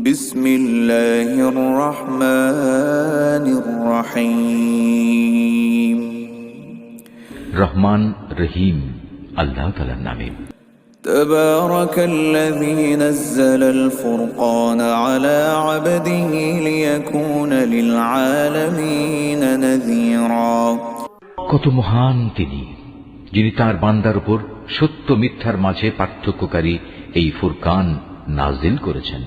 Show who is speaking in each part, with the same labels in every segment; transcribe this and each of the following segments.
Speaker 1: بسم الله الرحمن الرحيم
Speaker 2: রহমান রহিম আল্লাহ তাআলার নামে।
Speaker 1: تبارك الذي نزل الفرقان على عبده ليكون للعالمين نذيرا।
Speaker 2: কত মহান তিনি, যিনি তার বান্দার উপর সত্য মিথ্যার মাঝে পার্থক্যকারী এই ফুরকান নাজিল করেছেন,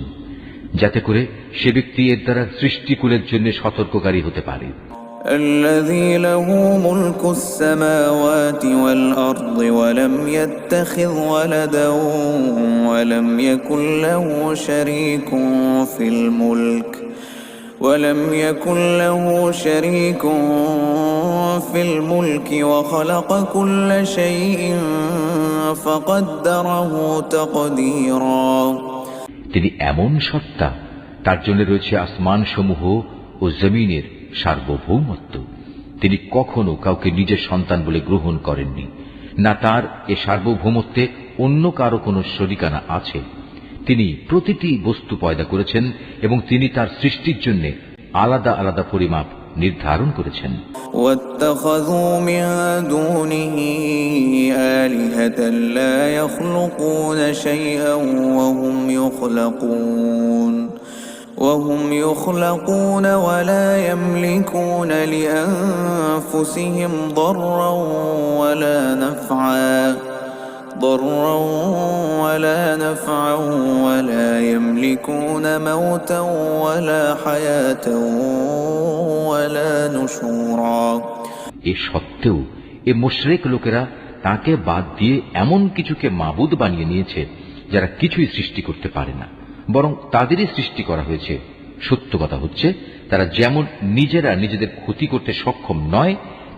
Speaker 2: যাতে করে সে ব্যক্তি এর দ্বারা সৃষ্টিকুলের জন্য সতর্ককারী হতে পারে।
Speaker 1: الذي له ملك السماوات والأرض ولم يتخذ ولدا ولم يكن له شريك في الملك وخلق كل شيء فقدره تقديرا।
Speaker 2: তিনি এমন সত্তা, তার জন্য রয়েছে আসমান সমূহ ও জমিনের সার্বভৌমত্ব। তিনি কখনো কাউকে নিজের সন্তান বলে গ্রহণ করেননি, না তার এ সার্বভৌমত্বে অন্য কারো কোনো শরিকানা আছে। তিনি প্রতিটি বস্তু পয়দা করেছেন এবং তিনি তার সৃষ্টির জন্য আলাদা আলাদা পরিমাপ নির্ধারণ করেছেন।
Speaker 1: واتخذوا من دونه آلهة لا يخلقون شيئا وهم يخلقون ولا يملكون لأنفسهم ضرا ولا نفعا ولا يملكون موتا ولا حياة ولا نشورا।
Speaker 2: এ সত্ত্বেও এ মুশরিক লোকেরা তাকে বাদ দিয়ে এমন কিছুকে মাবুদ বানিয়ে নিয়েছে যারা কিছুই সৃষ্টি করতে পারে না, বরং তাদেরই সৃষ্টি করা হয়েছে। সত্য কথা হচ্ছে, তারা যেমন নিজেরা নিজেদের ক্ষতি করতে সক্ষম নয়,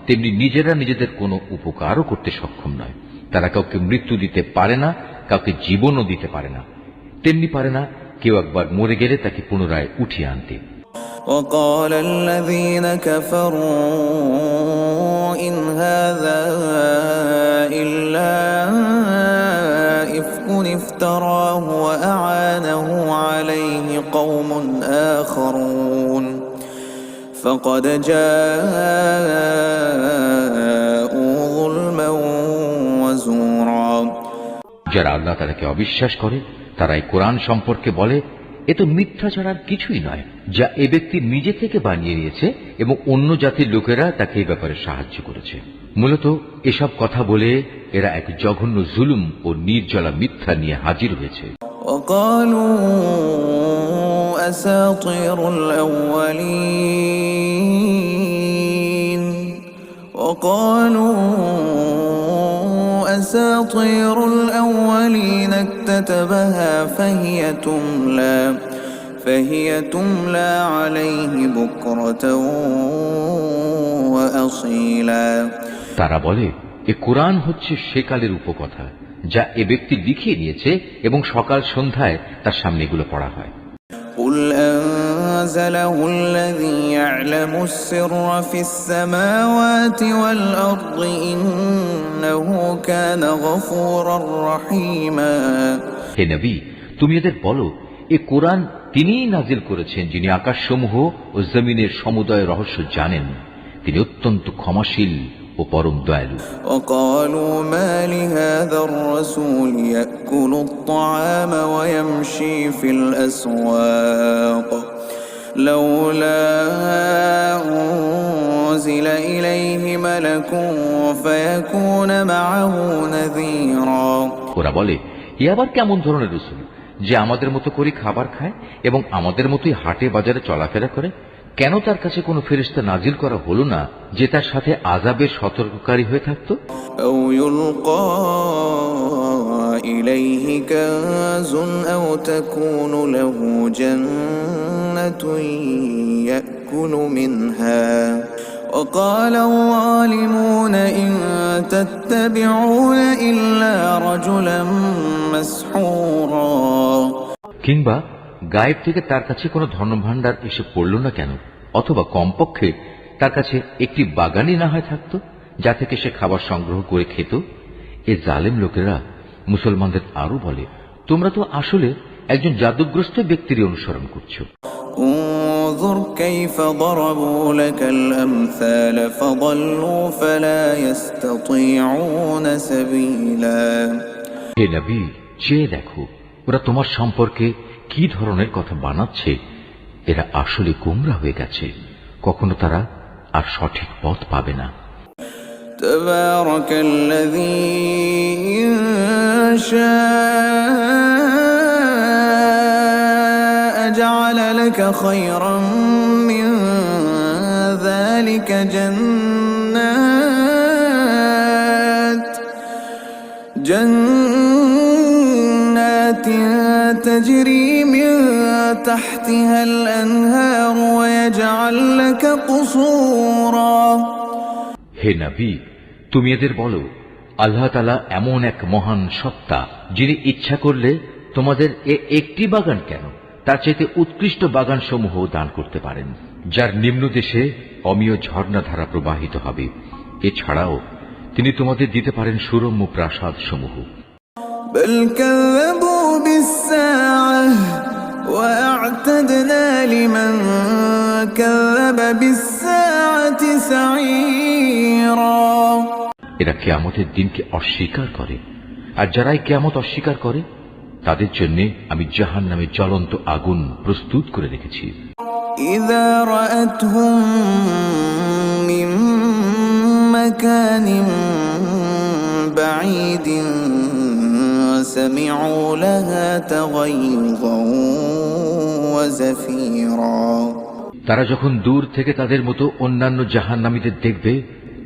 Speaker 2: তেমনি নিজেরা নিজেদের কোনো উপকারও করতে সক্ষম নয়। তারা কাউকে মৃত্যু দিতে পারে না, কাউকে জীবনও দিতে পারে না, তেমনি পারে না কেউ একবার মরে গেলে তাকে পুনরায় উঠিয়ে আনতে।
Speaker 1: وقال الذين كفروا إن هذا إلا إفك افتراه وأعانه عليه قوم آخرون فقد جاءوا ظلما وزورا।
Speaker 2: যারা আল্লাহ তাআলাকে অবিশ্বাস করে তারা এই কোরআন সম্পর্কে বলে, এ তো মিথ্যা ছাড়া আর কিছুই নয়, যা এ ব্যক্তি নিজে থেকে বানিয়ে নিয়েছে এবং অন্য জাতির লোকেরা তাকে এই ব্যাপারে সাহায্য করেছে। মূলত এসব কথা বলে এরা এক জঘন্য জুলুম ও নির্জলা মিথ্যা নিয়ে হাজির হয়েছে।
Speaker 1: أساطير الأولين اكتتبها فهي تملى عليه بكرة وأصيلا।
Speaker 2: তারা বলে, এ কোরআন হচ্ছে সেকালের উপকথা, যা এ ব্যক্তি লিখিয়ে নিয়েছে এবং সকাল সন্ধ্যায় তার সামনে এগুলো পড়া হয়।
Speaker 1: قل أنزله الذي يعلم السر في السماوات والأرض إنه كان غفورا رحيما।
Speaker 2: হে নবী, তুমি এদের বলো, এ কোরআন তিনিই নাজিল করেছেন যিনি আকাশসমূহ ও জমিনের সমুদয় রহস্য জানেন। তিনি অত্যন্ত ক্ষমাশীল ও পরম দয়ালু।
Speaker 1: وقالوا ما لهذا الرسول يأكل الطعام ويمشي في الأسواق لولا أنزل إليه ملك فيكون معه نذيرا।
Speaker 2: ওরা বলে, এ আবার কেমন ধরনের রাসূল যে আমাদের মতো করে খাবার খায় এবং আমাদের মতোই হাটে বাজারে চলাফেরা করে? কেন তার কাছে কোনো ফেরেশতা নাজিল করা হলো না যে তার সাথে আযাবের সতর্ককারী হয়ে থাকতো?
Speaker 1: أو يلقى إليه كنز أو تكون له جنة يأكل منها وقال الظالمون إن تتبعون إلا رجلا مسحورا।
Speaker 2: কিংবা গায়েব থেকে তার কাছে কোনো ধনভাণ্ডার এসে পড়ল না কেন, অথবা কমপক্ষে তার কাছে একটি বাগানই না হয় থাকতো যা থেকে সে খাবার সংগ্রহ করে খেত। এ জালেম লোকেরা মুসলমানদের আরো বলে, তোমরা তো আসলে একজন জাদুগ্রস্ত ব্যক্তির অনুসরণ করছো।
Speaker 1: انظر كيف ضربوا لك الأمثال فضلوا فلا يستطيعون سبيلا।
Speaker 2: হে নবী, চেয়ে দেখো ওরা তোমার সম্পর্কে কি ধরনের কথা বানাচ্ছে। এরা আসলে গোমরা হয়ে গেছে, কখনো তারা আর সঠিক পথ পাবে না।
Speaker 1: تبارك الذي إن شاء جعل لك خيرا من ذلك جنات تجري من تحتها الأنهار ويجعل لك قصورا।
Speaker 2: হে নবী, তুমি এদের বলো, আল্লাহ তাআলা এমন এক মহান সত্তা, যিনি ইচ্ছা করলে তোমাদের একটি বাগান কেন, তার চাইতে উৎকৃষ্ট বাগান সমূহ দান করতে পারেন, যার নিম্নদেশে অমীয় ঝর্ণাধারা প্রবাহিত হবে। এছাড়াও তিনি তোমাদের দিতে পারেন সুরম্য প্রাসাদ সমূহ।
Speaker 1: بل كذبوا بالساعة وأعتدنا لمن كذب بالساعة سعيرا।
Speaker 2: এরা কিয়ামতের দিনকে অস্বীকার করে, আর যারাই কিয়ামত অস্বীকার করে তাদের জন্য আমি জাহান্নামে জ্বলন্ত আগুন প্রস্তুত করে রেখেছি।
Speaker 1: إذا رأتهم من مكان بعيد سمعوا لها تغيظا وزفيرا।
Speaker 2: তারা যখন দূর থেকে তাদের মতো অন্যান্য জাহান্নামীদের দেখবে,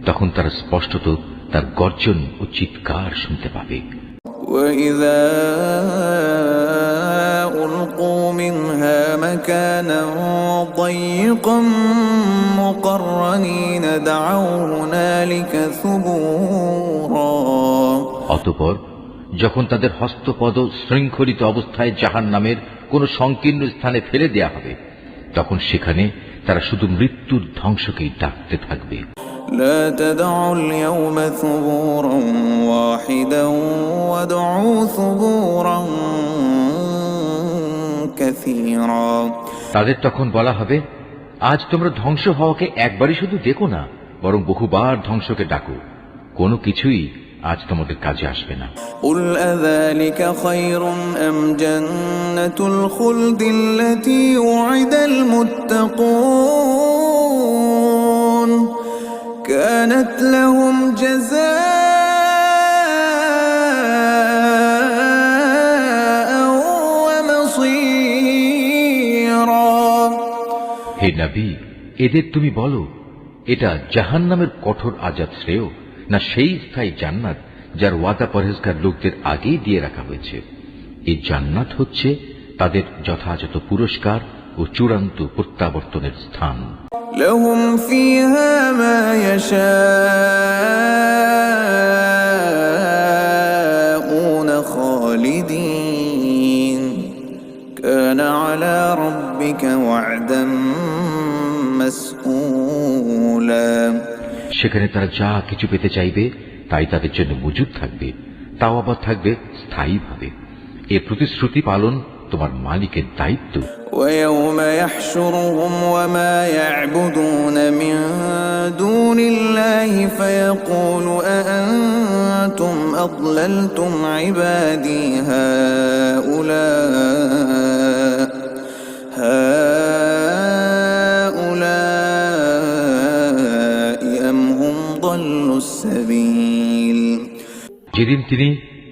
Speaker 2: তখন তারা স্পষ্টত তার গর্জন ও চিৎকার শুনতে পাবে।
Speaker 1: وإذا ألقوا منها مكانا ضيقا مقرنين دعوا هنالك ثبورا।
Speaker 2: অতঃপর যখন তাদের হস্তপদ শৃঙ্খলিত অবস্থায় জাহান্নামের কোন সংকীর্ণ স্থানে ফেলে দেয়া হবে, তখন সেখানে তারা শুধু মৃত্যুর ধ্বংসকেই ডাকতে থাকবে।
Speaker 1: لا تدعوا اليوم ثبورا واحدا وادعوا ثبورا كثيرا।
Speaker 2: তাদের তখন বলা হবে, আজ তোমরা ধ্বংস হওয়াকে একবারই শুধু দেখো না, বরং বহুবার ধ্বংসকে ডাকো। কোনো কিছুই আজ তোমাদের কাজে আসবে না।
Speaker 1: قل أذلك خير أم جنة الخلد التي وعد المتقون كانت لهم جزاء ومصيرا।
Speaker 2: হে নবী, এদের তুমি বলো, এটা জাহান্নামের কঠোর আযাব শ্রেয়, না সেই স্থায়ী জান্নাত যার ওয়াদা পরহেজগার লোকদের আগেই দিয়ে রাখা হয়েছে। এই জান্নাত হচ্ছে তাদের যথাযথ পুরস্কার ও চূড়ান্ত প্রত্যাবর্তনের স্থান।
Speaker 1: لهم فيها ما يشاءون خالدين كان على ربك وعدا مسئولا।
Speaker 2: সেখানে তারা যা কিছু পেতে চাইবে তাই তাদের জন্য মজুদ থাকবে, তাও আবার থাকবে স্থায়ীভাবে। এ প্রতিশ্রুতি পালন তোমার মালিকের দায়িত্ব।
Speaker 1: ويوم يحشرهم وما يعبدون من دون الله فيقول أأنتم أضللتم عبادي هؤلاء أم هم ضلوا السبيل।
Speaker 2: যেদিন তিনি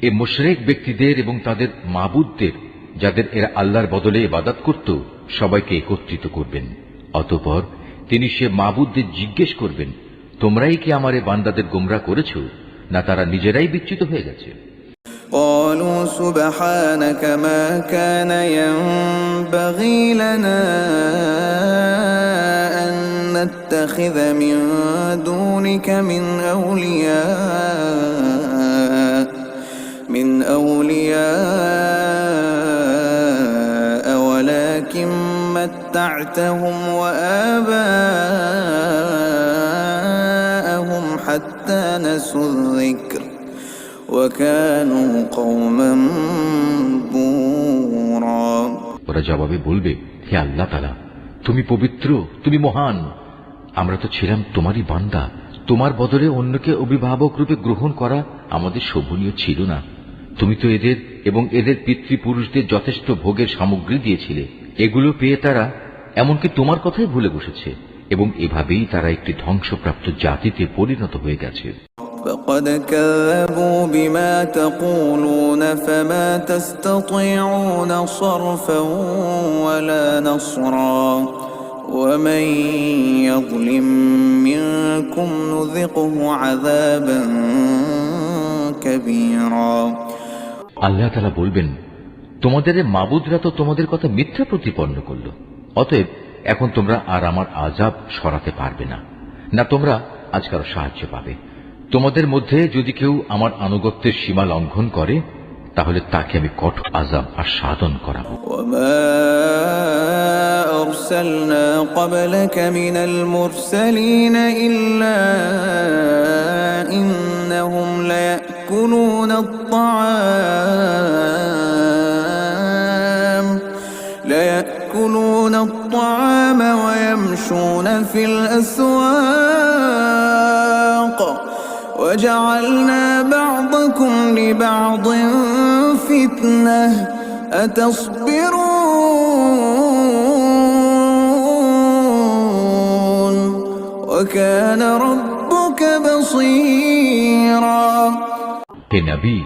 Speaker 2: এ মুশরিক ব্যক্তিদের এবং তাদের মাবুদদের, যাদের এরা আল্লাহর বদলে ইবাদত করত, সবাইকে একত্রিত করবেন। অতঃপর তিনি সে মাবুদদের জিজ্ঞেস করবেন, তোমরাই কি আমার এ বান্দাদের গোমরা করেছ, না তারা নিজেরাই বিচ্যুত হয়ে গেছে?
Speaker 1: قالوا سبحانك ما كان ينبغي لنا أن نتخذ من دونك من أولياء ولكن متعتهم وآباءهم حتى نسوا الذكر وكانوا قوما بورا।
Speaker 2: ওরা জবাবে বলবে, হে আল্লাহ তাআলা, তুমি পবিত্র, তুমি মহান। আমরা তো ছিলাম তোমারই বান্দা। তোমার বদলে অন্যকে অভিভাবক রূপে গ্রহণ করা আমাদের শোভনীয় ছিল না। তুমি তো এদের এবং এদের পিতৃপুরুষদের যথেষ্ট ভোগের সামগ্রী দিয়েছিলে। এগুলো পেয়ে তারা এমনকি তোমার কথাই ভুলে বসেছে, এবং এভাবেই তারা একটি ধ্বংসপ্রাপ্ত জাতিতে পরিণত হয়ে গেছে।
Speaker 1: فقد كذبوا بما تقولون فما تستطيعون صرفا ولا نصرا ومن يظلم منكم نذقه عذابا كبيرا।
Speaker 2: আল্লাহ তাআলা বলবেন, তোমাদের মাবুদরা তো তোমাদের কথা মিথ্যা প্রতিপন্ন করল, অতএব এখন তোমরা আর আমার আযাব সরাতে পারবে না, না তোমরা আজ কারো সাহায্য পাবে। তোমাদের মধ্যে যদি কেউ আমার আনুগত্যের সীমা লঙ্ঘন করে, তাহলে তাকে আমি কঠোর আযাব আস্বাদন করাবো।
Speaker 1: وما أرسلنا قبلك من المرسلين إلا إنهم ليأكلون الطعام ويمشون في الأسواق وجعلنا بعضكم لبعض فتنة أتصبرون وكان ربك بصيرا।
Speaker 2: হে নবী,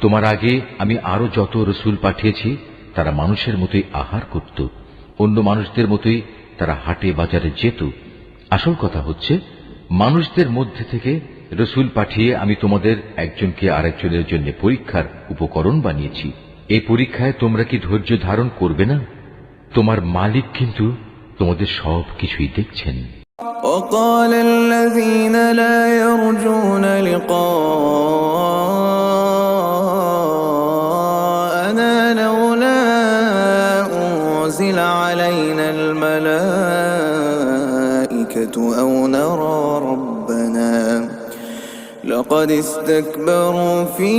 Speaker 2: তোমার আগে আমি আরো যত রসুল পাঠিয়েছি তারা মানুষের মতোই আহার করত, অন্য মানুষদের মতোই তারা হাটে বাজারে যেত। আসল কথা হচ্ছে, মানুষদের মধ্যে থেকে রসুল পাঠিয়ে আমি তোমাদের একজনকে আরেকজনের জন্য পরীক্ষার উপকরণ বানিয়েছি। এই পরীক্ষায় তোমরা কি ধৈর্য ধারণ করবে না? তোমার মালিক কিন্তু তোমাদের সব কিছুই দেখছেন।
Speaker 1: وقال الذين لا يرجون لقاءنا لولا أنزل علينا الملائكة أو نرى ربنا لقد استكبروا في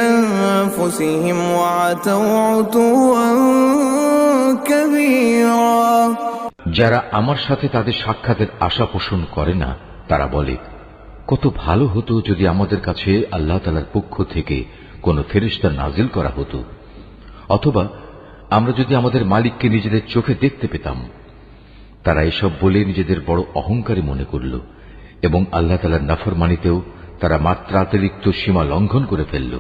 Speaker 1: أنفسهم وعتوا عتوا كبيرا।
Speaker 2: যারা আমার সাথে তাদের সাক্ষাতের আশা পোষণ করে না, তারা বলে, কত ভালো হতো যদি আমাদের কাছে আল্লাহ তাআলার পক্ষ থেকে কোন ফেরেশতা নাজিল করা হতো, অথবা আমরা যদি আমাদের মালিককে নিজেদের চোখে দেখতে পেতাম। তারা এসব বলে নিজেদের বড় অহংকারী মনে করল, এবং আল্লাহ তাআলার নাফরমানিতেও তারা মাত্রাতিরিক্ত সীমা লঙ্ঘন করে ফেলল।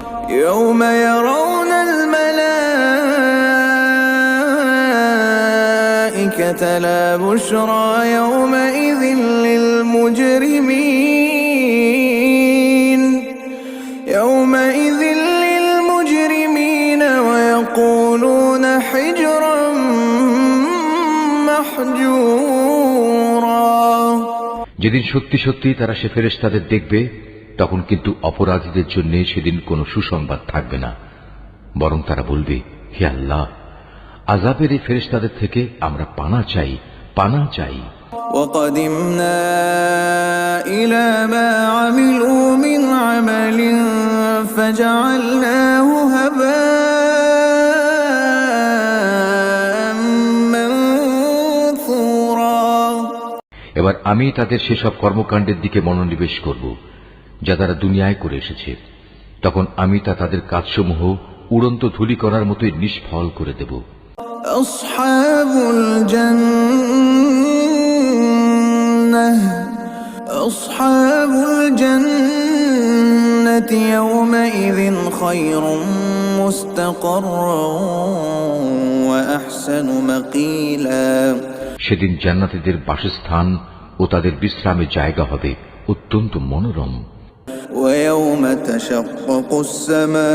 Speaker 1: لا بشرى يومئذ للمجرمين ويقولون حجرا محجورا।
Speaker 2: যেদিন সত্যি সত্যি তারা সে ফেরেশতাদের দেখবে, তখন কিন্তু অপরাধীদের জন্য সেদিন কোনো সুসংবাদ থাকবে না, বরং তারা বলবে, হে আল্লাহ, আযাবের এই ফেরেশতাদের থেকে আমরা পানা চাই, পানা চাই।
Speaker 1: وقدمنا إلى ما عملوا من عمل فجعلناه هباء منثورا।
Speaker 2: এবার আমি তাদের সেসব কর্মকাণ্ডের দিকে মনোনিবেশ করব যা তারা দুনিয়ায় করে এসেছে। তখন আমি তা তাদের কাজসমূহ উড়ন্ত ধূলিকণার মতোই নিষ্ফল করে দেব।
Speaker 1: أصحاب الجنة يومئذ خير مستقرا وأحسن مقيلا।
Speaker 2: সেদিন জান্নাতীদের বাসস্থান ও তাদের বিশ্রামের জায়গা হবে অত্যন্ত মনোরম।
Speaker 1: ويوم تشقق السماء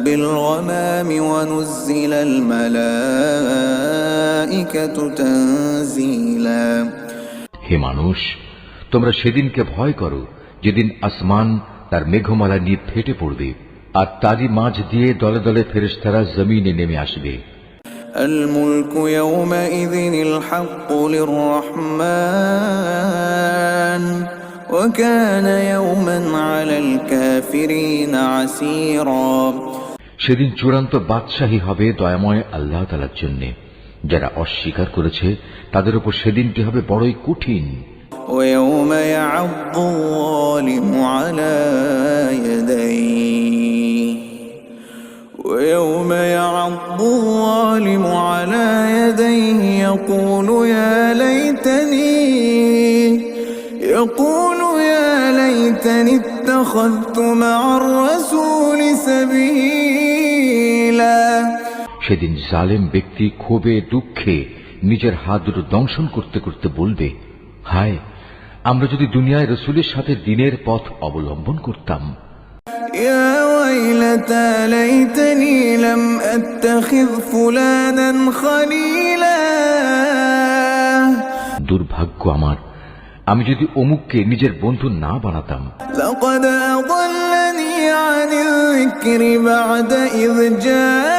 Speaker 1: بالغمام ونزل الملائكة تنزيلا।
Speaker 2: হে মানুষ, তোমরা সেদিনকে ভয় করো যেদিন আসমান তার মেঘমালা নিয়ে ফেটে পড়বে, আর তারই মাঝ দিয়ে দলে দলে ফেরেশতারা জমিনে নেমে আসবে।
Speaker 1: الملك يومئذ الحق للرحمن وكان يوما على الكافرين عسيرا।
Speaker 2: সেদিন চূড়ান্ত বাদশাহী হবে দয়াময় আল্লাহ তাআলার জন্য। যারা অস্বীকার করেছে তাদের উপর সেদিনটি হবে বড়ই কঠিন।
Speaker 1: ويوم يعض الظالم على يديه ويوم يعض الظالم على يديه يقول يا ليتني اتخذت مع الرسول سبيلا।
Speaker 2: সেদিন জালেম ব্যক্তি ক্ষোভে দুঃখে নিজের হাত দুটো দংশন করতে করতে বলবে, হায়, আমরা যদি দুনিয়ায় রসুলের সাথে দিনের পথ অবলম্বন করতাম।
Speaker 1: يا ويلتى ليتني لم أتخذ فلانا خليلا।
Speaker 2: দুর্ভাগ্য আমার, আমি যদি অমুককে নিজের বন্ধু না বানাতাম।
Speaker 1: لقد أضلني عن الذكر بعد إذ جاءني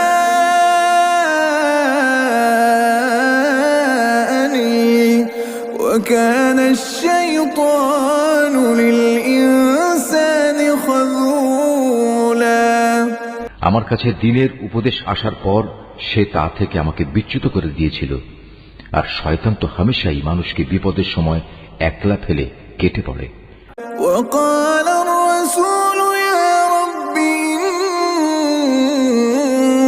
Speaker 1: وكان الشيطان للإنسان خذولا।
Speaker 2: আমার কাছে দিনের উপদেশ আসার পর সে তা থেকে আমাকে বিচ্যুত করে দিয়েছিল, আর শয়তান তো হামেশাই মানুষকে বিপদের সময় একলা ফেলে কেটে পড়ে।
Speaker 1: وقال الرسول يا رب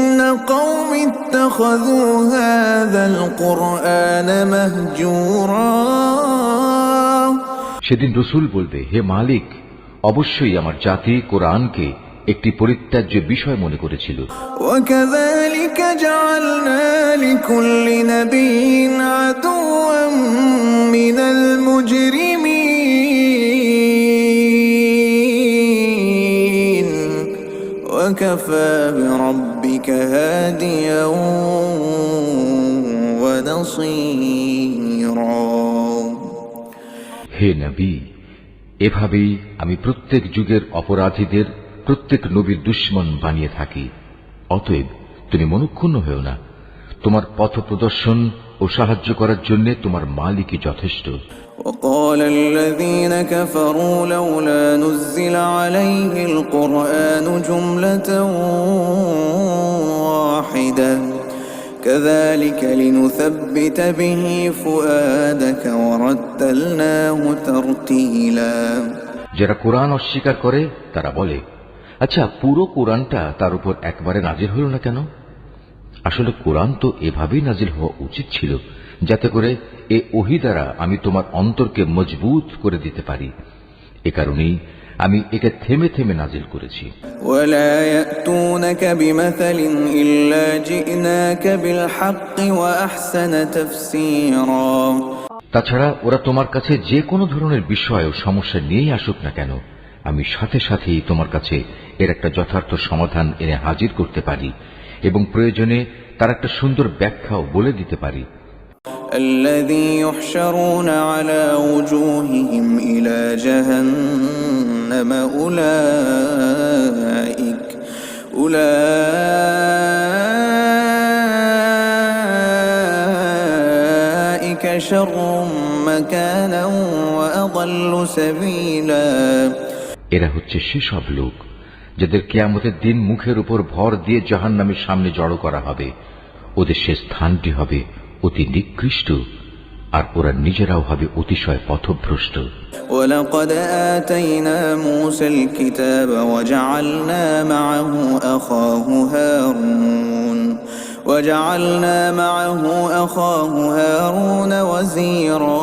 Speaker 1: إن قوم اتخذوا هذا القرآن مهجورا।
Speaker 2: সেদিন রসুল বলবে, হে মালিক, অবশ্যই আমার জাতি কোরআনকে একটি পরিত্যাজ্য বিষয় মনে করেছিল।
Speaker 1: وكذلك جعلنا لكل نبي عدوا من المجرمين وكفى بربك هاديا ونصيرا।
Speaker 2: হে নবী, এভাবেই আমি প্রত্যেক যুগের অপরাধীদের প্রত্যেক নবীর দুশমন বানিয়ে থাকি। অতএব তুমি মনক্ষুণ্ণ হও না, তোমার পথ প্রদর্শন ও সাহায্য করার জন্য তোমার মালিকই যথেষ্ট।
Speaker 1: وقال الذين كفروا لولا نزل عليه القرآن جملة واحدة كذلك لنثبت به فؤادك ورتلناه ترتيلا।
Speaker 2: যারা কোরআন অস্বীকার করে তারা বলে, আচ্ছা, পুরো কোরআনটা তার উপর একবারে নাজিল হল না কেন? আসলে কোরআন তো এভাবেই নাজিল হওয়া উচিত ছিল, যাতে করে এ ওহী দ্বারা আমি তোমার অন্তরকে মজবুত করে দিতে পারি। এ কারণেই আমি একে থেমে থেমে নাজিল করেছি।
Speaker 1: ولا يأتونك بمثل إلا جئناك بالحق وأحسن تفسيرا।
Speaker 2: তাছাড়া ওরা তোমার কাছে যে কোনো ধরনের বিষয় ও সমস্যা নিয়েই আসুক না কেন, আমি সাথে সাথেই তোমার কাছে এর একটা যথার্থ সমাধান এনে হাজির করতে পারি এবং প্রয়োজনে তার একটা সুন্দর ব্যাখ্যাও বলে দিতে পারি।
Speaker 1: الذي يحشرون على وجوههم إلى جهنم أولئك شر مكانا وأضل سبيلا।
Speaker 2: এরা হচ্ছে সেসব লোক যাদের কিয়ামতের দিন মুখের উপর ভর দিয়ে জাহান্নামের সামনে জড়ো করা হবে। ওদের সে স্থানটি হবে অতি নিকৃষ্ট, আর ওরা নিজেরাও হবে অতিশয় পথভ্রষ্ট।
Speaker 1: ولقد آتينا موسى الكتاب وجعلنا معه أخاه هارون وزيرا।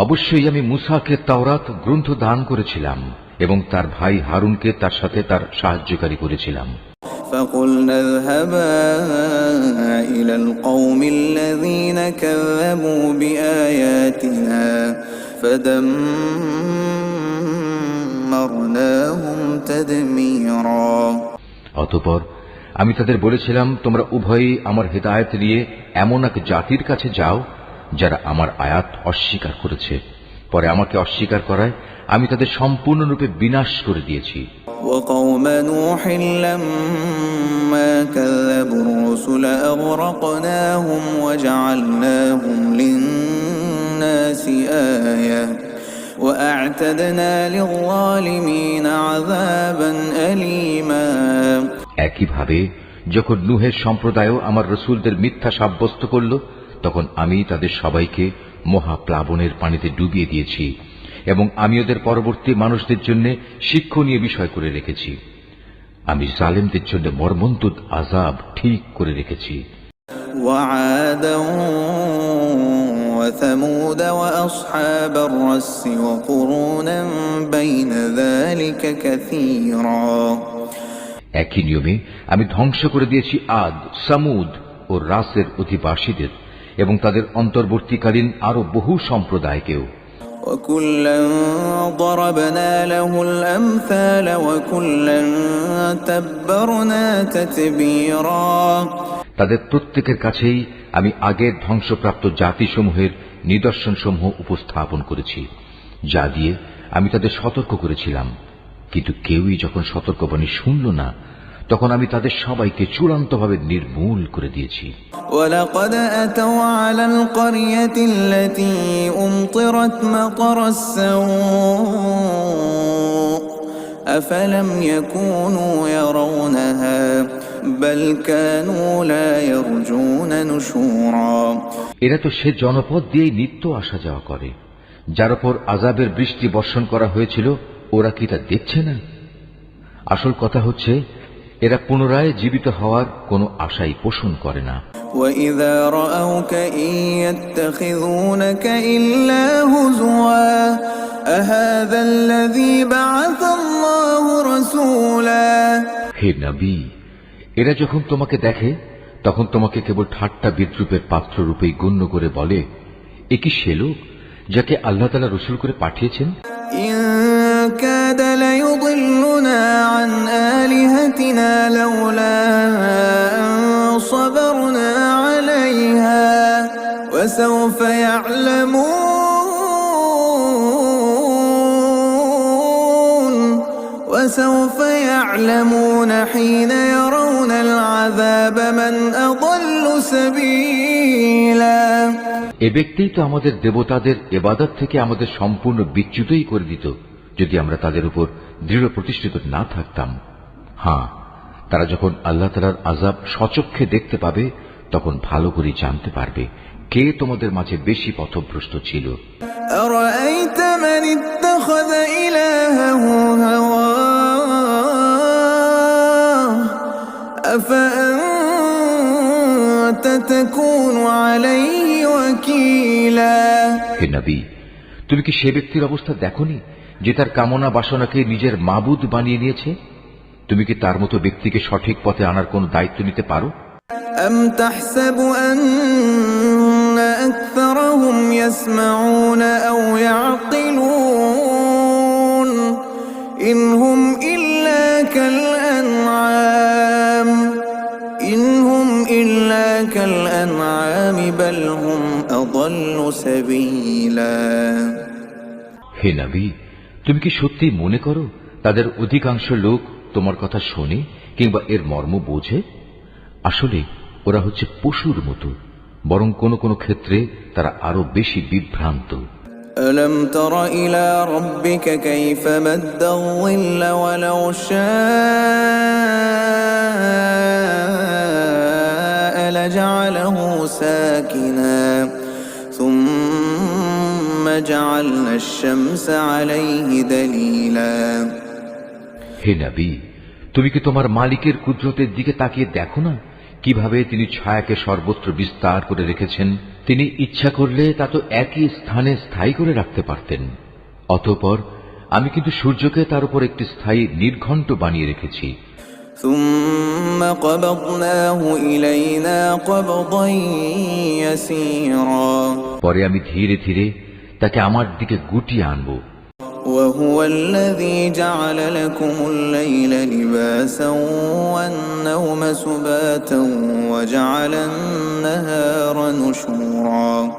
Speaker 2: অবশ্যই আমি মুসাকে তাওরাত গ্রন্থ দান করেছিলাম এবং তার ভাই হারুনকে তার সাথে তার সাহায্যকারী করেছিলাম।
Speaker 1: فقلنا اذهبا إلى القوم الذين كذبوا بآياتنا فدمرناهم تدميرا।
Speaker 2: অতঃপর আমি তাদের বলেছিলাম, তোমরা উভয়ই আমার হিদায়াত নিয়ে এমন এক জাতির কাছে যাও যারা আমার আয়াত অস্বীকার করেছে। পরে আমাকে অস্বীকার করায় আমি তাদের সম্পূর্ণরূপে বিনাশ করে দিয়েছি।
Speaker 1: وقوم نوح لما كذبوا الرسل أغرقناهم وجعلناهم للناس آية وأعتدنا للظالمين عذابا أليما।
Speaker 2: একইভাবে যখন নূহের সম্প্রদায়ও আমার রসুলদের মিথ্যা সাব্যস্ত করল, তখন আমি তাদের সবাইকে মহাপ্লাবনের পানিতে ডুবিয়ে দিয়েছি এবং আমি ওদের পরবর্তী মানুষদের জন্য শিক্ষণীয় বিষয় করে রেখেছি। আমি জালেমদের জন্য মর্মন্তুদ আযাব ঠিক করে রেখেছি।
Speaker 1: وعادا وثمود وأصحاب الرس وقرونا بين ذلك كثيرا।
Speaker 2: একই নিয়মে আমি ধ্বংস করে দিয়েছি আদ, সামুদ ও রাসের অধিবাসীদের এবং তাদের অন্তর্বর্তীকালীন আরো বহু সম্প্রদায়কেও।
Speaker 1: وكلا ضربنا له الأمثال وكلا تبرنا تتبيرا।
Speaker 2: তাদের প্রত্যেকের কাছেই আমি আগের ধ্বংসপ্রাপ্ত জাতিসমূহের নিদর্শনসমূহ উপস্থাপন করেছি, যা দিয়ে আমি তাদের সতর্ক করেছিলাম। কিন্তু কেউই যখন সতর্কবাণী শুনল না, তখন আমি তাদের সবাইকে চূড়ান্তভাবে নির্মূল করে দিয়েছি।
Speaker 1: وَلَقَدْ أَتَوْا عَلَى الْقَرْيَةِ الَّتِي أُمْطِرَتْ مَطَرَ السَّوْءِ أَفَلَمْ يَكُونُوا يَرَوْنَهَا بَلْ كَانُوا لَا يَرْجُونَ نُشُورًا।
Speaker 2: এরা তো সে জনপদ দিয়েই নিত্য আসা যাওয়া করে, যার উপর আযাবের বৃষ্টি বর্ষণ করা হয়েছিল। ওরা কি তা দেখছে না? আসল কথা হচ্ছে, এরা পুনরায় জীবিত হওয়ার কোনো আশাই পোষণ করে না।
Speaker 1: وَإِذَا رَأَوْكَ إِن يَتَّخِذُونَكَ إِلَّا هُزُوًا أَهَذَا الَّذِي بَعَثَ اللَّهُ رَسُولًا।
Speaker 2: হে নবী, এরা যখন তোমাকে দেখে তখন তোমাকে কেবল ঠাট্টা বিদ্রূপের পাত্র রূপেই গণ্য করে বলে, এ কি সে লোক যাকে আল্লাহ তাআলা রাসূল করে পাঠিয়েছেন?
Speaker 1: إِن كَادَ لَيُضِلُّنَا عَنْ آلِهَتِنَا لَوْلَا أَن صَبَرْنَا عَلَيْهَا وَسَوْفَ يَعْلَمُونَ حِينَ يَرَوْنَ الْعَذَابَ مَنْ أَضَلُّ سَبِيلًا।
Speaker 2: এ ব্যক্তিই তো আমাদের দেবতাদের ইবাদত থেকে আমাদের সম্পূর্ণ বিচ্যুতই করে দিত, যদি আমরা তাদের উপর দৃঢ় প্রতিষ্ঠিত না থাকতাম। হ্যাঁ, তারা যখন আল্লাহ তাআলার আযাব স্বচক্ষে দেখতে পাবে, তখন ভালো করে জানতে পারবে কে তোমাদের মাঝে বেশি পথভ্রষ্ট ছিল।
Speaker 1: أَرَأَيْتَ مَنِ اتَّخَذَ إِلَٰهَهُ هَوَاهُ أَفَأَنتَ تَكُونُ عَلَيْهِ وَكِيلًا।
Speaker 2: হে নবী, তুমি কি সে ব্যক্তির অবস্থা দেখোনি যে তার কামনা বাসনাকে নিজের মাবুদ বানিয়ে নিয়েছে? তুমি কি তার মতো ব্যক্তিকে সঠিক পথে আনার কোন দায়িত্ব নিতে পারো?
Speaker 1: أَمْ تَحْسَبُ أَنَّ أَكْثَرَهُمْ يَسْمَعُونَ أَوْ يَعْقِلُونَ إِنْ هُمْ إِلَّا كَالْأَنْعَامِ بَلْ هُمْ أَضَلُّ سَبِيلًا।
Speaker 2: হে নবী, তুমি কি সত্যি মনে করো তাদের অধিকাংশ লোক তোমার কথা শোনে কিংবা এর মর্ম বোঝে? আসলে ওরা হচ্ছে পশুর মতো, বরং কোন কোন ক্ষেত্রে তারা আরো বেশি বিভ্রান্ত।
Speaker 1: أَلَمْ تَرَ إِلَى رَبِّكَ كَيْفَ مَدَّ الظِّلَّ وَلَوْ شَاءَ لَجَعَلَهُ سَاكِنًا ثُمَّ جَعَلْنَا الشَّمْسَ عَلَيْهِ دَلِيلًا।
Speaker 2: হে নবী, তুমি কি তোমার মালিকের কুদরতের দিকে তাকিয়ে দেখো না, কিভাবে তিনি ছায়াকে সর্বত্র বিস্তার করে রেখেছেন। তিনি ইচ্ছা করলে তা তো একই স্থানে স্থায়ী করে রাখতে পারতেন। অতঃপর আমি কিন্তু সূর্যকে তার উপর একটি স্থায়ী নির্ঘণ্ট বানিয়ে রেখেছি।
Speaker 1: ثُمَّ قَبَضْنَاهُ إِلَيْنَا قَبْضًا يَسِيرًا।
Speaker 2: পরে আমি ধীরে ধীরে তাকে আমার দিকে গুটিয়ে আনব।
Speaker 1: وَهُوَ الَّذِي جَعَلَ لَكُمُ اللَّيْلَ لِبَاسًا وَالنَّوْمَ سُبَاتًا وَجَعَلَ النَّهَارَ نُشُورًا।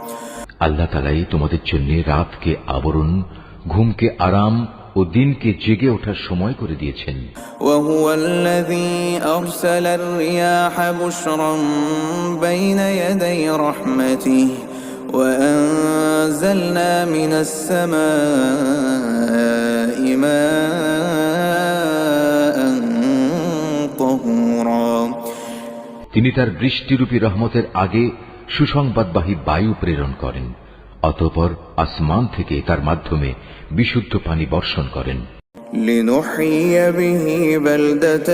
Speaker 2: আল্লাহ তাআলাই তোমাদের জন্য রাতকে আবরণ, ঘুমকে আরাম ও দিনকে জেগে ওঠার সময় করে দিয়েছেন।
Speaker 1: وَهُوَ الَّذِي أَرْسَلَ الرِّيَاحَ بُشْرًا بَيْنَ يَدَيْ رَحْمَتِهِ وَأَنزَلْنَا مِنَ السَّمَاءِ مَاءً طَهُورًا۔
Speaker 2: তিনি তার বৃষ্টিরূপী রহমতের আগে সুসংবাদবাহী বায়ু প্রেরণ করেন, অতঃপর আসমান থেকে তার মাধ্যমে বিশুদ্ধ পানি বর্ষণ করেন।
Speaker 1: لنحيي به بلدة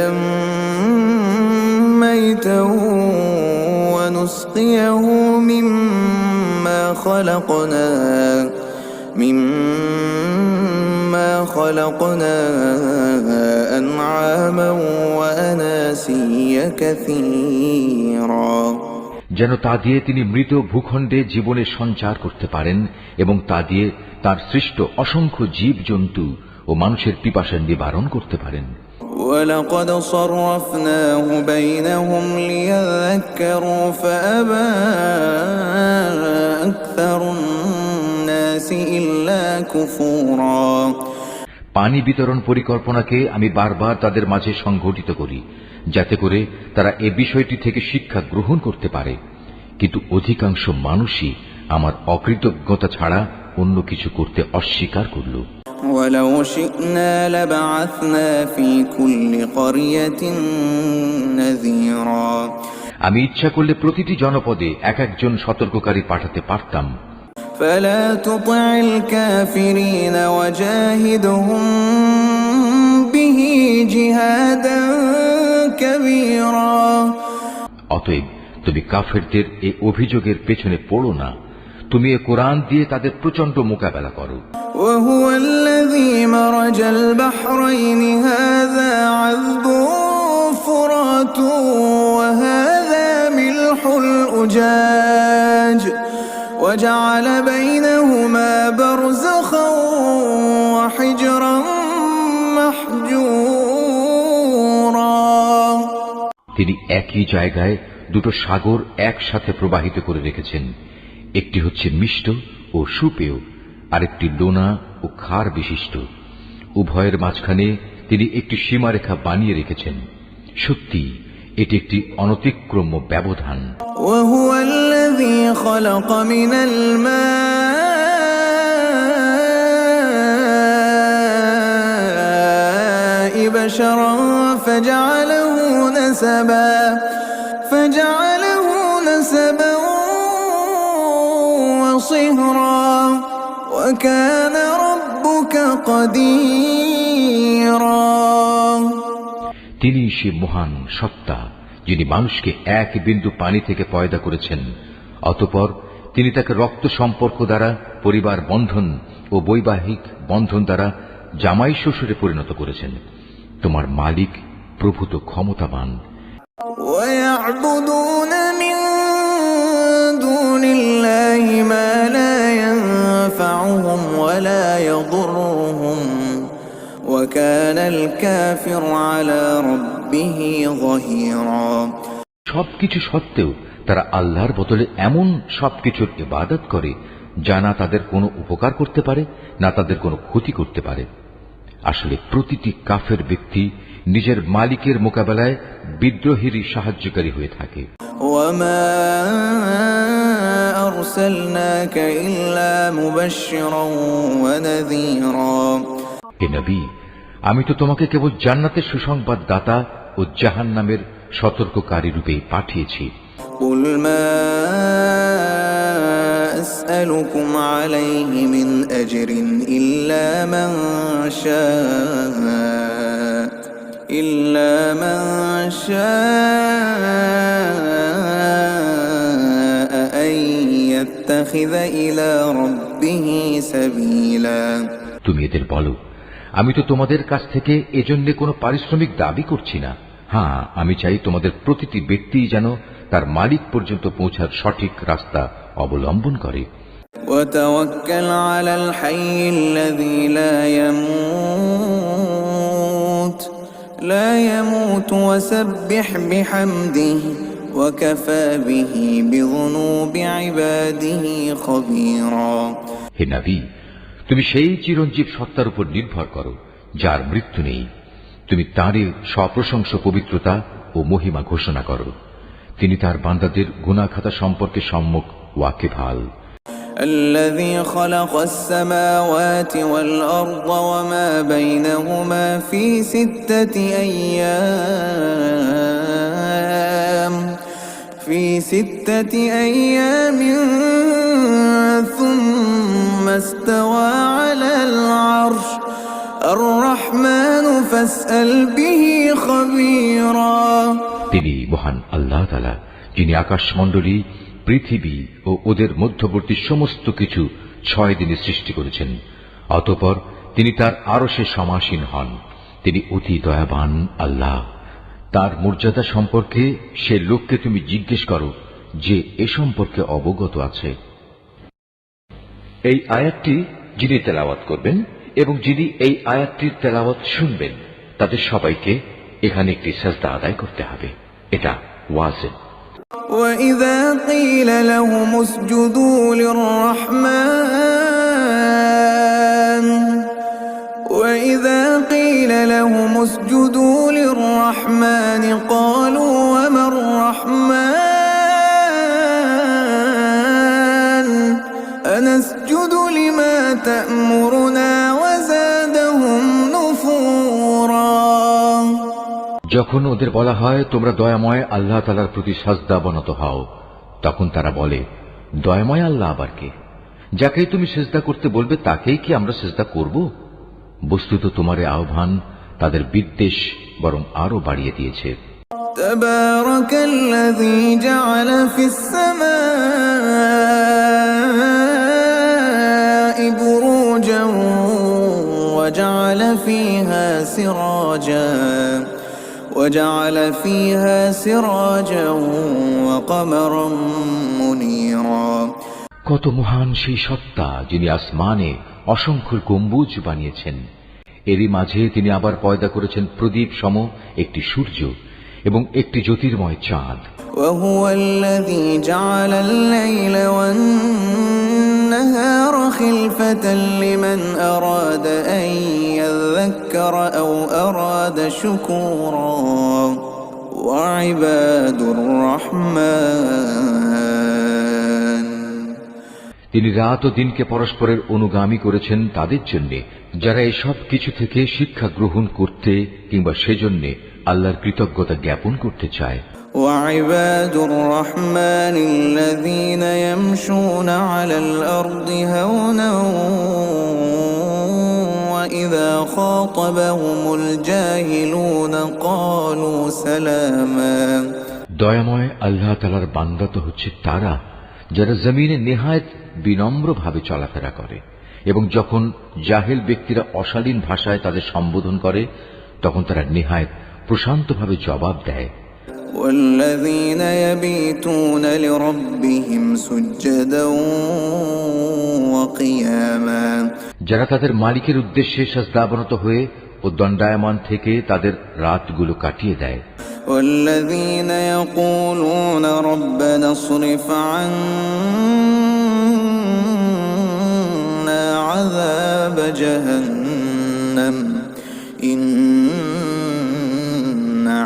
Speaker 1: ميتا ونسقيه مما خلقنا أنعاما وأناسيا كثيرا,
Speaker 2: যেন তা দিয়ে তিনি মৃত ভূখণ্ডে জীবনের সঞ্চার করতে পারেন এবং তা দিয়ে তার সৃষ্ট অসংখ্য জীব জন্তু ও মানুষের পিপাসার নিবারণ করতে পারেন।
Speaker 1: وَلَقَدْ صَرَّفْنَاهُ بَيْنَهُمْ لِيَذَّكَّرُوا فَأَبَى أَكْثَرُ النَّاسِ إِلَّا كُفُورًا।
Speaker 2: পানি বিতরণ পরিকল্পনাকে আমি বারবার তাদের মাঝে সংঘটিত করি, যাতে করে তারা এ বিষয়টি থেকে শিক্ষা গ্রহণ করতে পারে, কিন্তু অধিকাংশ মানুষই আমার অকৃতজ্ঞতা ছাড়া অন্য কিছু করতে অস্বীকার করল।
Speaker 1: وَلَوْ شِئْنَا لَبَعَثْنَا فِي كُلِّ قَرْيَةٍ نَذِيرًا।
Speaker 2: আমি ইচ্ছা করলে প্রতিটি জনপদে এক একজন সতর্ককারী পাঠাতে পারতাম।
Speaker 1: فَلَا تُطِعِ الْكَافِرِينَ وَجَاهِدْهُم بِهِ جِهَادًا كَبِيرًا।
Speaker 2: অতএব তুমি কাফেরদের এই অভিযোগের পেছনে পড়ো না, তুমি এ কোরআন দিয়ে তাদের প্রচন্ড মোকাবেলা করো।
Speaker 1: وهو الذي مرج البحرين هذا عذب فرات وهذا ملح أجاج وجعل بينهما برزخا وحجرا محجورا।
Speaker 2: তিনি একই জায়গায় দুটো সাগর একসাথে প্রবাহিত করে রেখেছেন, একটি হচ্ছে মিষ্ট ও সুপেয়, আরেকটি লোনা ও ক্ষার বিশিষ্ট। উভয়ের মাঝখানে তিনি একটি সীমারেখা বানিয়ে রেখেছেন। সত্যি এটি একটি অনতিক্রম্য ব্যবধান।
Speaker 1: وهو الذي خلق من الماء بشرا فجعله نسبا وصهرا وكان ربك قديرا।
Speaker 2: তিনি সে মহান সত্তা যিনি মানুষকে এক বিন্দু পানি থেকে পয়দা করেছেন, অতঃপর তিনি তাকে রক্ত সম্পর্ক দ্বারা পরিবার বন্ধন ও বৈবাহিক বন্ধন দ্বারা জামাই শ্বশুরে পরিণত করেছেন। তোমার মালিক প্রভূত ক্ষমতাবান।
Speaker 1: ويعبدون من دون الله ما لا ينفعهم ولا يضرهم وكان الكافر على ربه ظهيرا।
Speaker 2: সবকিছু সত্ত্বেও তারা আল্লাহর বদলে এমন সবকিছুর ইবাদত করে যা না তাদের কোনো উপকার করতে পারে না তাদের কোনো ক্ষতি করতে পারে। আসলে প্রতিটি কাফের ব্যক্তি নিজের মালিকের মোকাবেলায় বিদ্রোহীরই সাহায্যকারী হয়ে থাকে।
Speaker 1: وما أرسلناك إلا مبشرا ونذيرا।
Speaker 2: হে নবী, আমি তো তোমাকে কেবল জান্নাতের সুসংবাদ দাতা ও জাহান্নামের সতর্ককারী রূপে পাঠিয়েছি।
Speaker 1: قل ما أسألكم عليه من أجر إلا من شاء أن يتخذ إلى ربه سبيلا।
Speaker 2: তুমি এদের বলো, আমি তো তোমাদের কাছ থেকে এজন্য কোনো পারিশ্রমিক দাবি করছি না। হ্যাঁ, আমি চাই তোমাদের প্রতিটি ব্যক্তি যেন তার মালিক পর্যন্ত পৌঁছার সঠিক রাস্তা অবলম্বন করে।
Speaker 1: وتوكل على الحي الذي لا يموت وسبح بحمده وكفى به بذنوب عباده خبيرا।
Speaker 2: হে নবী, তুমি সেই চিরঞ্জীব সত্তার উপর নির্ভর করো যার মৃত্যু নেই। তুমি তাঁরই সপ্রশংস পবিত্রতা ও মহিমা ঘোষণা করো। তিনি তার বান্দাদের গুনাহ খাতা সম্পর্কে সম্যক ওয়াকিবহাল।
Speaker 1: الذي خلق السماوات والأرض وما بينهما في 6 أيام في 6 أيام ثم استوى على العرش الرحمن فاسأل به خبيرا।
Speaker 2: তিনি মহান আল্লাহ তাআলা, যিনি আকাশমণ্ডলী, পৃথিবী ও ওদের মধ্যবর্তী সমস্ত কিছু 6 দিনে সৃষ্টি করেছেন। অতঃপর তিনি তার আরশে সমাসীন হন। তিনি অতি দয়াবান আল্লাহ। তার মর্যাদা সম্পর্কে সে লোককে তুমি জিজ্ঞেস করো যে এ সম্পর্কে অবগত আছে। এই আয়াতটি যিনি তেলাওয়াত করবেন এবং যিনি এই আয়াতটির তেলাওয়াত শুনবেন, তাদের সবাইকে এখানে একটি সাজদা আদায় করতে হবে। এটা ওয়াজিব।
Speaker 1: وإذا قيل لهم اسجدوا للرحمن وإذا قيل لهم اسجدوا للرحمن قالوا وما الرحمن أنسجد لما تأمرنا وزادهم نفورا।
Speaker 2: যখন ওদের বলা হয় তোমরা দয়াময় আল্লাহ তাআলার প্রতি সাজদা অবনত হও, তখন তারা বলে দয়াময় আল্লাহ আবার কে? যাকে তুমি সিজদা করতে বলবে তাকেই কি আমরা সিজদা করব? বস্তুত তোমার আহ্বান তাদের বিদ্বেষ বরং আরো বাড়িয়ে দিয়েছে।
Speaker 1: তাবারাকাল্লাযী জাআলা ফিস সামাই বুরুজান ওয়া জাআলা ফীহা সিরাজা ওয়া কমারাম মুনীরা।
Speaker 2: কত মহান সেই সত্তা যিনি আসমানে অসংখ্য গম্বুজ বানিয়েছেন, এরই মাঝে তিনি আবার পয়দা করেছেন প্রদীপ সম একটি সূর্য এবং একটি জ্যোতির্ময় চাঁদ।
Speaker 1: وهو الذي جعل الليل والنهار خلفة لمن أراد أن يذكر أو أراد شكورا وعباد الرحمن।
Speaker 2: তিনি রাত ও দিনকে পরস্পরের অনুগামী করেছেন তাদের জন্য যারা এসব কিছু থেকে শিক্ষা গ্রহণ করতে কিংবা সেজন্য আল্লাহর কৃতজ্ঞতা জ্ঞাপন করতে চায়।
Speaker 1: وعباد الرحمن الذين يمشون على الأرض هونا وإذا خاطبهم الجاهلون قالوا سلاما।
Speaker 2: দয়াময় আল্লাহ তাআলার বান্দা তো হচ্ছে তারা যারা জমিনে নেহায়েত বিনম্রভাবে চলাফেরা করে এবং যখন জাহেল ব্যক্তিরা অশালীন ভাষায় তাদের সম্বোধন করে তখন তারা নেহায়েত প্রশান্তভাবে জবাব দেয়।
Speaker 1: والذين يبيتون لربهم سجدا وقياما।
Speaker 2: যারা তাদের মালিকের উদ্দেশ্যে সাজদাবনত হয়ে ও দণ্ডায়মান থেকে তাদের রাতগুলো কাটিয়ে দেয়।
Speaker 1: والذين يقولون ربنا اصرف عنا عذاب جهنم إن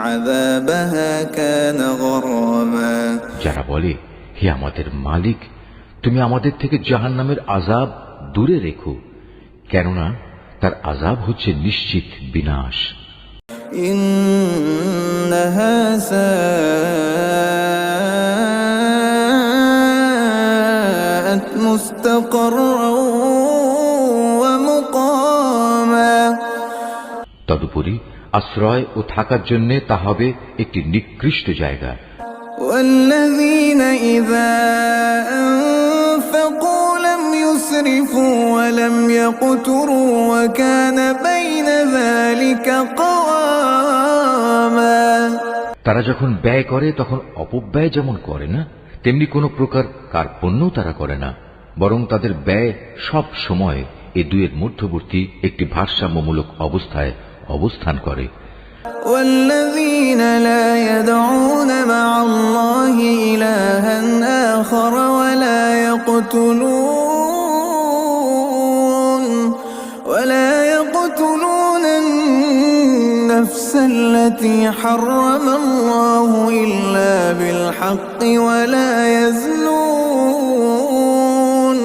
Speaker 1: عذابها كان غراما।
Speaker 2: যারা বলে হে আমাদের মালিক, তুমি আমাদের থেকে জাহান্নামের আযাব দূরে রেখো, কেননা তার আযাব হচ্ছে নিশ্চিত বিনাশ।
Speaker 1: إنها ساءت مستقرا ومقاما।
Speaker 2: তদুপরি আশ্রয় ও থাকার জন্য তা হবে একটি নিকৃষ্ট জায়গা।
Speaker 1: والذين إذا أنفقوا لم يسرفوا ولم يقتروا وكان بين ذلك قواما।
Speaker 2: তারা যখন ব্যয় করে তখন অপব্যয় যেমন করে না, তেমনি কোনো প্রকার কার্পণ্যও তারা করে না, বরং তাদের ব্যয় সব সময় এ দুয়ের মধ্যবর্তী একটি ভারসাম্যমূলক অবস্থায় অবস্থান করে।
Speaker 1: والذين لا يدعون مع الله إلها آخر ولا يقتلون النفس التي حرم الله إلا بالحق ولا يزنون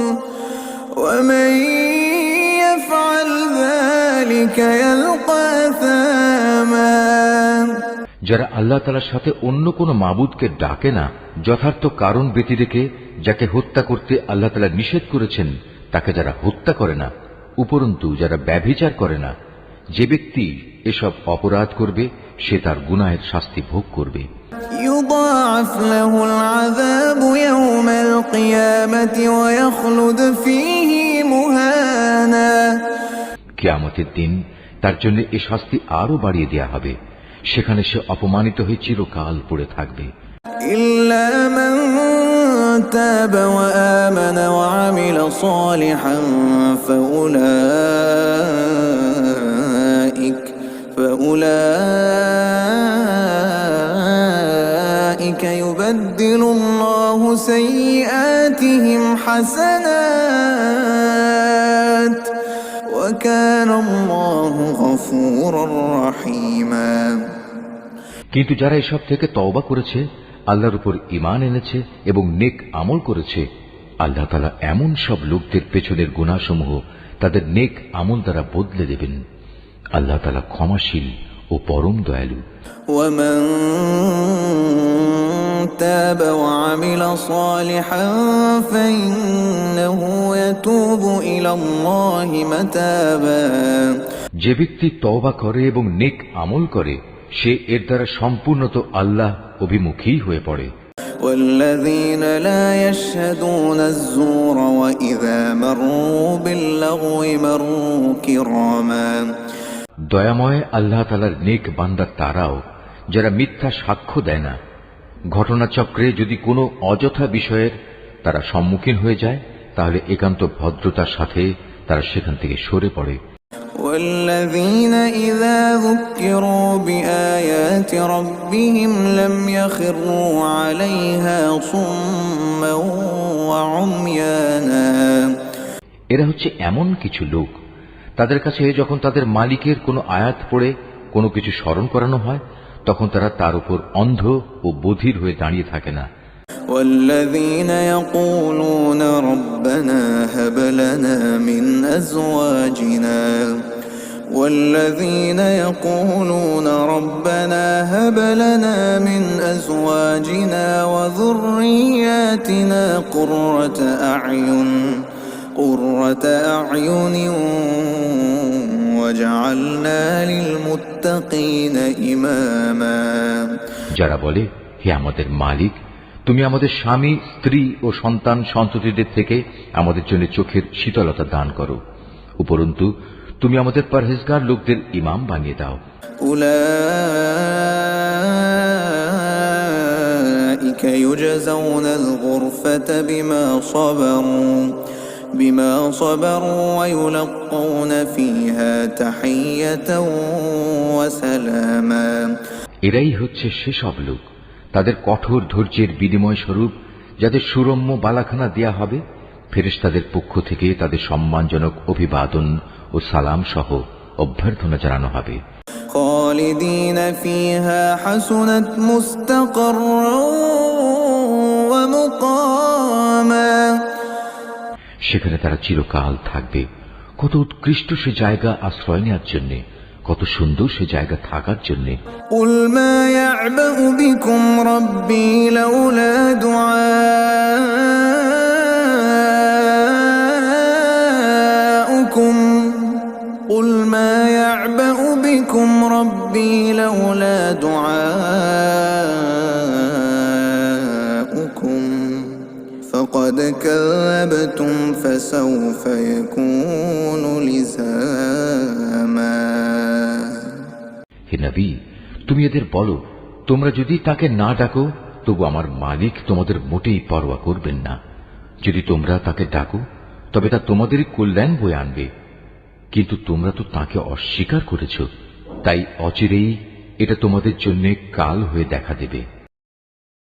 Speaker 1: ومن يفعل ذلك يلقى أثاما।
Speaker 2: যারা আল্লাহ তাআলার সাথে অন্য কোনো মাবুদকে ডাকে না, যথার্থ কারণ ব্যতি রেখে যাকে হত্যা করতে আল্লাহ তাআলা নিষেধ করেছেন তাকে যারা হত্যা করে না, উপরন্তু যারা ব্যভিচার করে না, যে ব্যক্তি এসব অপরাধ করবে সে তার গুনাহের শাস্তি ভোগ করবে।
Speaker 1: يضاعف له العذاب يوم القيامة ويخلد فيه مهانا।
Speaker 2: কিয়ামতের দিন তার জন্য এ শাস্তি আরো বাড়িয়ে দেয়া হবে, সেখানে সে অপমানিত হয়ে চিরকাল পড়ে থাকবে।
Speaker 1: إلا من تاب وآمن وعمل صالحا فأولئك يبدل الله سيئاتهم حسنات وكان الله غفورا رحيما।
Speaker 2: কিন্তু যারা এসব থেকে তওবা করেছে, আল্লাহর উপর ঈমান এনেছে এবং নেক আমল করেছে, আল্লাহ তাআলা এমন সব লোকদের পেছনের গুনাহসমূহ তাদের নেক আমল দ্বারা বদলে দেবেন। আল্লাহ তাআলা ক্ষমাশীল ও পরম দয়ালু।
Speaker 1: ومن تاب وعمل صالحا فإنه يتوب إلى الله متابا।
Speaker 2: যে ব্যক্তি তওবা করে এবং নেক আমল করে সে এর দ্বারা সম্পূর্ণত আল্লাহ অভিমুখী হয়ে পড়ে।
Speaker 1: والذين لا يشهدون الزور وإذا مروا باللغو مروا كراما।
Speaker 2: দয়াময় আল্লাহ তাআলার নেক বান্দা তারাও যারা মিথ্যা সাক্ষ্য দেয় না। ঘটনাচক্রে যদি কোনো অযথা বিষয়ের তারা সম্মুখীন হয়ে যায় তাহলে একান্ত ভদ্রতার সাথে তারা সেখান থেকে সরে পড়ে।
Speaker 1: والذين إذا ذكروا بآيات ربهم لم يخروا عليها صما وعميانا।
Speaker 2: এরা হচ্ছে এমন কিছু লোক, তাদের কাছে যখন তাদের মালিকের কোনো আয়াত পড়ে কোনো কিছু স্মরণ করানো হয় তখন তারা তার উপর অন্ধ ও বধির হয়ে দাঁড়িয়ে থাকে না।
Speaker 1: والذين يقولون ربنا هب لنا من أزواجنا والذين يقولون ربنا هب لنا من أزواجنا وذرياتنا قرة أعين وجعلنا للمتقين إماما।
Speaker 2: যারা বলে, হে আমাদের মালিক, তুমি আমাদের স্বামী, স্ত্রী ও সন্তান সন্ততিদের থেকে আমাদের জন্য চোখের শীতলতা দান করো, উপরন্তু তুমি আমাদের পরহেজগার লোকদের ইমাম বানিয়ে দাও।
Speaker 1: أولئك يجزون الغرفة بما صبروا ويلقون فيها تحية وسلاما।
Speaker 2: এরাই হচ্ছে সেসব লোক, তাদের কঠোর ধৈর্যের বিনিময় স্বরূপ যাদের সুরম্য বালাখানা দেয়া হবে, ফেরেশতাদের পক্ষ থেকে তাদের সম্মানজনক অভিবাদন ও সালাম সহ অভ্যর্থনা জানানো হবে।
Speaker 1: খালিদিন ফিহা হাসুনাত মুস্তাকাররা ওয়া মুকামা।
Speaker 2: সেখানে তারা চিরকাল থাকবে। কত উৎকৃষ্ট সে জায়গা আশ্রয় নেওয়ার জন্য, কত সুন্দর সে জায়গা থাকার জন্য।
Speaker 1: কুল মা ইয়া'বাউ বিকুম রাব্বি লাউলা দুআউকুম কুল মা ইয়া'বাউ বিকুম রাব্বি লাউলা দুআউকুম ফাকাদ কাযাবতুম ফাসাউফা ইয়াকুনু লিযামা।
Speaker 2: হে নবী, তুমি এদের বলো, তোমরা যদি তাকে না ডাকো তবু আমার মালিক তোমাদের মোটেই পরোয়া করবেন না। যদি তোমরা তাকে ডাকো তবে তা তোমাদেরই কল্যাণ বয়ে আনবে, কিন্তু তোমরা তো তাকে অস্বীকার করেছ, তাই অচিরেই এটা তোমাদের জন্য কাল হয়ে দেখা দেবে।